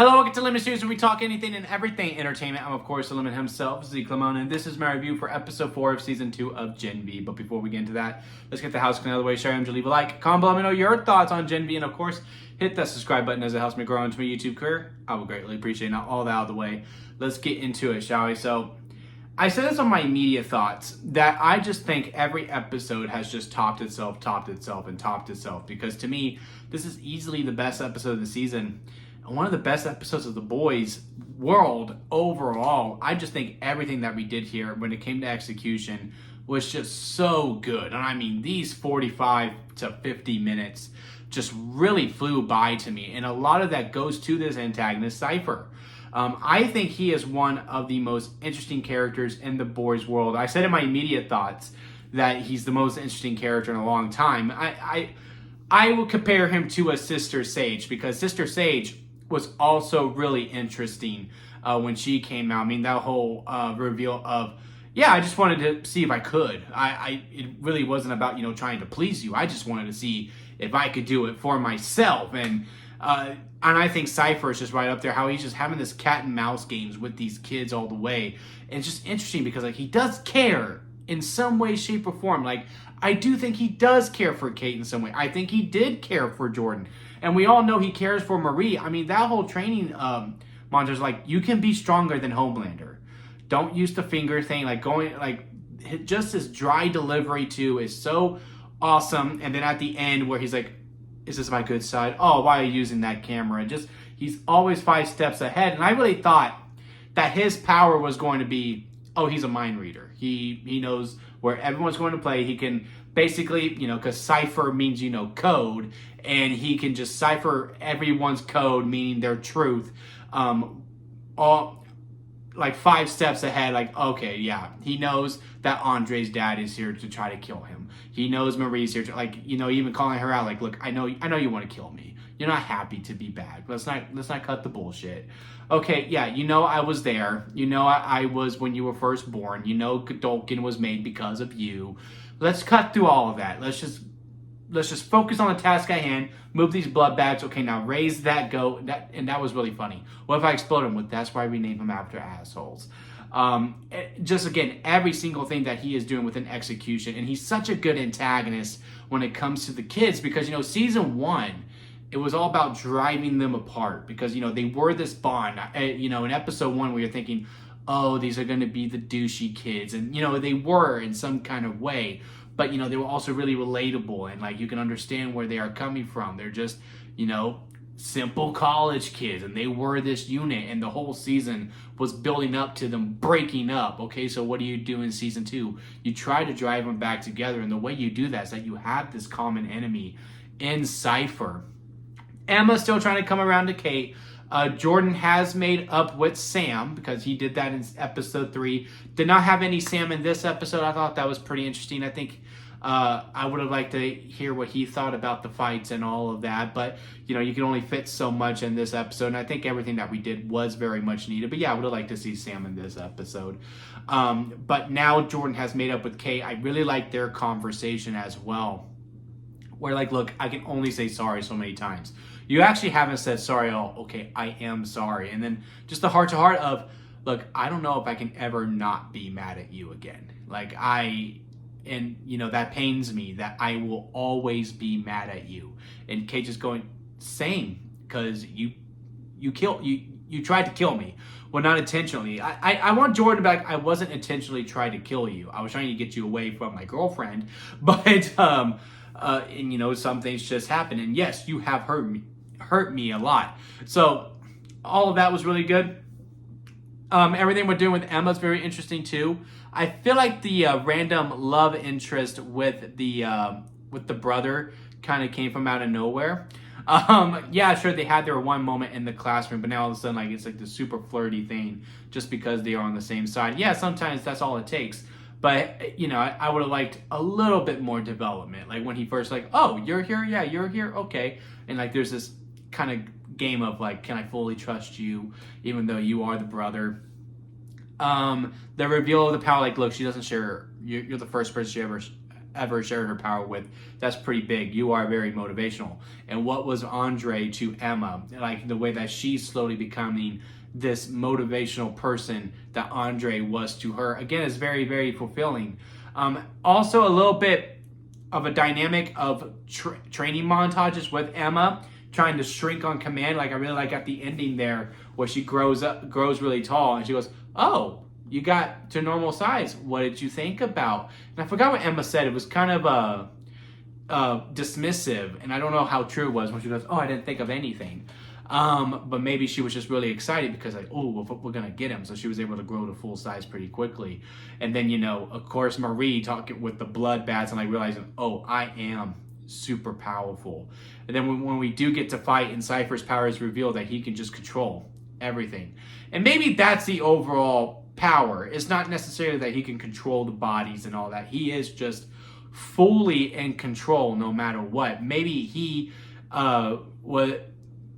Hello, welcome to Lemon News, where we talk anything and everything entertainment. I'm, of course, the Lemon himself, Zeke Lemon, and this is my review for episode 4 of season 2 of Gen V. But before we get into that, let's get the house clean out of the way. Share, leave a like, comment below, let me know your thoughts on Gen V, and of course, hit that subscribe button as it helps me grow into my YouTube career. I would greatly appreciate it. Now, all that out of the way, let's get into it, shall we? So, I said this on my immediate thoughts, that I just think every episode has just topped itself, because to me, this is easily the best episode of the season. One of the best episodes of The Boys world overall. I just think everything that we did here when it came to execution was just so good. And I mean, these 45 to 50 minutes just really flew by to me. And a lot of that goes to this antagonist, Cypher. I think he is one of the most interesting characters in The Boys world. I said in my immediate thoughts that he's the most interesting character in a long time. I will compare him to a Sister Sage, because Sister Sage was also really interesting when she came out. I mean, that whole reveal of, yeah, I just wanted to see if I could. It really wasn't about, trying to please you. I just wanted to see if I could do it for myself. And I think Cypher is just right up there, how he's just having this cat and mouse games with these kids all the way. And it's just interesting because, he does care in some way, shape, or form. I do think he does care for Kate in some way. I think he did care for Jordan. And we all know he cares for Marie. I mean, that whole training montage, you can be stronger than Homelander. Don't use the finger thing. Just his dry delivery, too, is so awesome. And then at the end where he's like, is this my good side? Oh, why are you using that camera? He's always 5 steps ahead. And I really thought that his power was going to be, he's a mind reader. He knows where everyone's going to play. He can basically, because Cypher means, code, and he can just cipher everyone's code, meaning their truth, all 5 steps ahead. Okay, yeah, he knows that Andre's dad is here to try to kill him. He knows Marie's here to, even calling her out, look, I know you want to kill me. You're not happy to be bad. Let's not cut the bullshit. Okay, yeah, I was there. I was when you were first born. Godolkin was made because of you. Let's cut through all of that. Let's just focus on the task at hand. Move these blood bags. Okay, now raise that goat. That was really funny. What if I explode him with? That's why we name him after assholes. Just again, every single thing that he is doing with an execution, and he's such a good antagonist when it comes to the kids, because season 1. It was all about driving them apart because, they were this bond. In episode 1, we were thinking, oh, these are going to be the douchey kids. And, they were in some kind of way. But, they were also really relatable. And, you can understand where they are coming from. They're just, simple college kids. And they were this unit. And the whole season was building up to them breaking up. Okay, so what do you do in season 2? You try to drive them back together. And the way you do that is that you have this common enemy in Cypher. Emma's still trying to come around to Kate. Jordan has made up with Sam because he did that in episode 3. Did not have any Sam in this episode. I thought that was pretty interesting. I think I would have liked to hear what he thought about the fights and all of that. But, you can only fit so much in this episode. And I think everything that we did was very much needed. But yeah, I would have liked to see Sam in this episode. But now Jordan has made up with Kate. I really like their conversation as well. Where look, I can only say sorry so many times. You actually haven't said sorry. Oh, okay, I am sorry. And then just the heart-to-heart of, look, I don't know if I can ever not be mad at you again. That pains me that I will always be mad at you. And Kate just going, same, because you tried to kill me. Well, not intentionally. I want Jordan back. I wasn't intentionally trying to kill you. I was trying to get you away from my girlfriend. But, some things just happen. And yes, you have hurt me a lot. So all of that was really good. Everything we're doing with Emma's very interesting too. I feel like the random love interest with the brother kind of came from out of nowhere. Yeah, sure, they had their one moment in the classroom, but now all of a sudden it's the super flirty thing just because they are on the same side. Yeah, sometimes that's all it takes. But, I would have liked a little bit more development. When he first oh, you're here? Yeah, you're here? Okay. And there's this kind of game of can I fully trust you even though you are the brother? The reveal of the power, look, she doesn't share, you're the first person she ever ever shared her power with, that's pretty big. You are very motivational. And what was Andre to Emma? Like the way that she's slowly becoming this motivational person that Andre was to her, again, is very, very fulfilling. Also, a little bit of a dynamic of training montages with Emma trying to shrink on command. Like I really like at the ending there where she grows really tall and she goes, "Oh, you got to normal size. What did you think about?" And I forgot what Emma said. It was kind of dismissive, and I don't know how true it was when she goes, "Oh, I didn't think of anything." But maybe she was just really excited because like, oh, we're gonna get him. So she was able to grow to full size pretty quickly. And then, of course, Marie talking with the blood bats and like realizing, oh, I am super powerful. And then when we do get to fight and Cypher's power is revealed that he can just control everything. And maybe that's the overall power. It's not necessarily that he can control the bodies and all that. He is just fully in control no matter what. Maybe he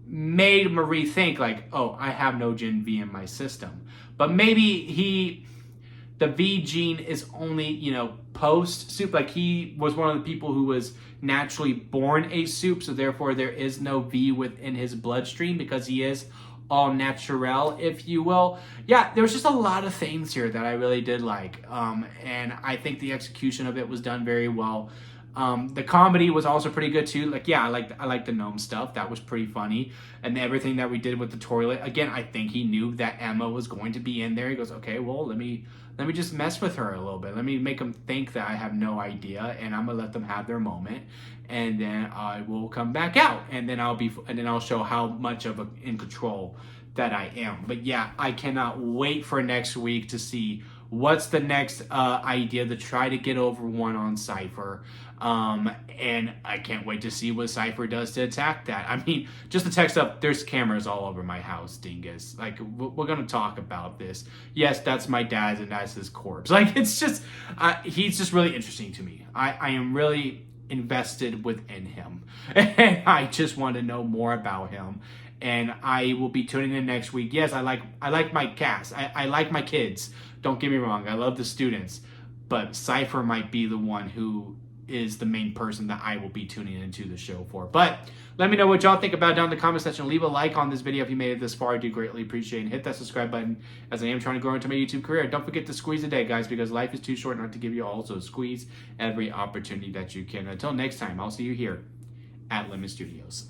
made Marie think like, oh, I have no Gen V in my system. But maybe the V gene is only, post soup. Like he was one of the people who was naturally born a soup. So therefore there is no V within his bloodstream because he is all natural, if you will. Yeah, there was just a lot of things here that I really did like. And I think the execution of it was done very well. The comedy was also pretty good too. Like, yeah, I like the gnome stuff. That was pretty funny. And everything that we did with the toilet. Again, I think he knew that Emma was going to be in there. He goes, okay, well, let me just mess with her a little bit. Let me make them think that I have no idea, and I'm gonna let them have their moment, and then I will come back out, and then I'll show how much of in control that I am. But yeah, I cannot wait for next week to see what's the next idea to try to get over one on Cypher. And I can't wait to see what Cypher does to attack that. I mean, just the text up, there's cameras all over my house, dingus. Like, we're going to talk about this. Yes, that's my dad's and that's his corpse. Like, it's just, he's just really interesting to me. I am really invested within him. And I just want to know more about him. And I will be tuning in next week. Yes, I like my cast. I like my kids. Don't get me wrong. I love the students. But Cypher might be the one who is the main person that I will be tuning into the show for. But let me know what y'all think about it down in the comment section. Leave a like on this video if you made it this far. I do greatly appreciate it. And hit that subscribe button as I am trying to grow into my YouTube career. Don't forget to squeeze a day, guys, because life is too short not to give you all. So squeeze every opportunity that you can. Until next time, I'll see you here at Lemon Studios.